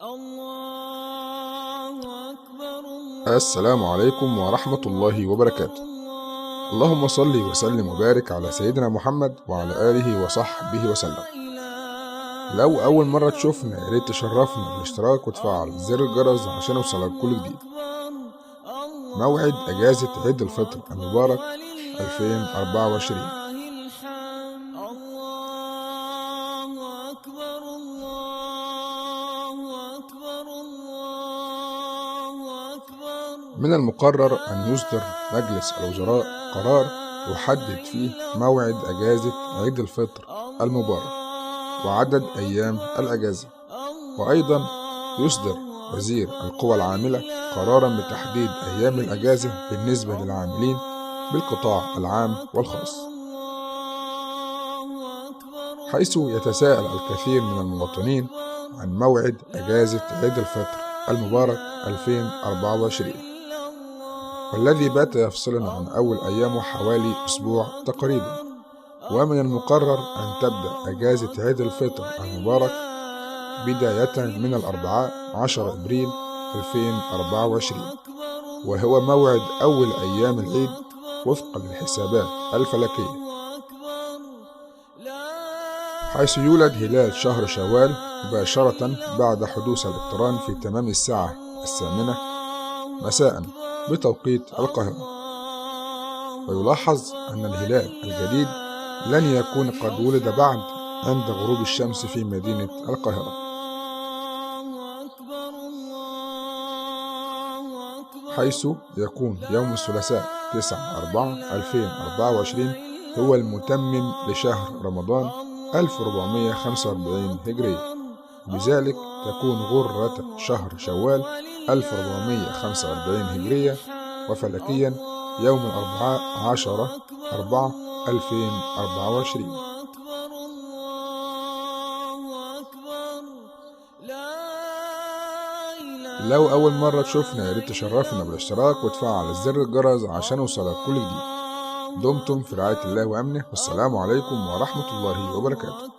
الله أكبر السلام عليكم ورحمة الله وبركاته. اللهم صل وسلم وبارك على سيدنا محمد وعلى آله وصحبه وسلم. لو أول مرة تشوفنا يا ريت تشرفنا بالاشتراك وتفعل زر الجرس عشان يوصلك كل جديد. موعد أجازة عيد الفطر المبارك 2024. من المقرر أن يصدر مجلس الوزراء قرار يحدد فيه موعد أجازة عيد الفطر المبارك وعدد أيام الأجازة، وأيضا يصدر وزير القوى العاملة قرارا بتحديد أيام الأجازة بالنسبة للعاملين بالقطاع العام والخاص، حيث يتساءل الكثير من المواطنين عن موعد أجازة عيد الفطر المبارك 2024، والذي بات يفصلنا عن أول أيامه حوالي أسبوع تقريبا. ومن المقرر أن تبدأ أجازة عيد الفطر المبارك بداية من الأربعاء 10 إبريل 2024، وهو موعد أول أيام العيد وفقا للحسابات الفلكية، حيث يولد هلال شهر شوال مباشرة بعد حدوث الاقتران في تمام الساعة 8 مساء بتوقيت القاهرة. ويلاحظ أن الهلال الجديد لن يكون قد ولد بعد عند غروب الشمس في مدينة القاهرة، حيث يكون يوم الثلاثاء 9/4/2024 هو المتمم لشهر رمضان 1445 هجرية، وبذلك تكون غرة شهر شوال 1445 هجرية وفلكيا يوم الأربعاء 10/4/2024. لو أول مرة تشوفنا يا ريت تشرفنا بالاشتراك وتفعل زر الجرس عشان يوصلك كل جديد. دمتم في رعاية الله وأمنه، والسلام عليكم ورحمة الله وبركاته.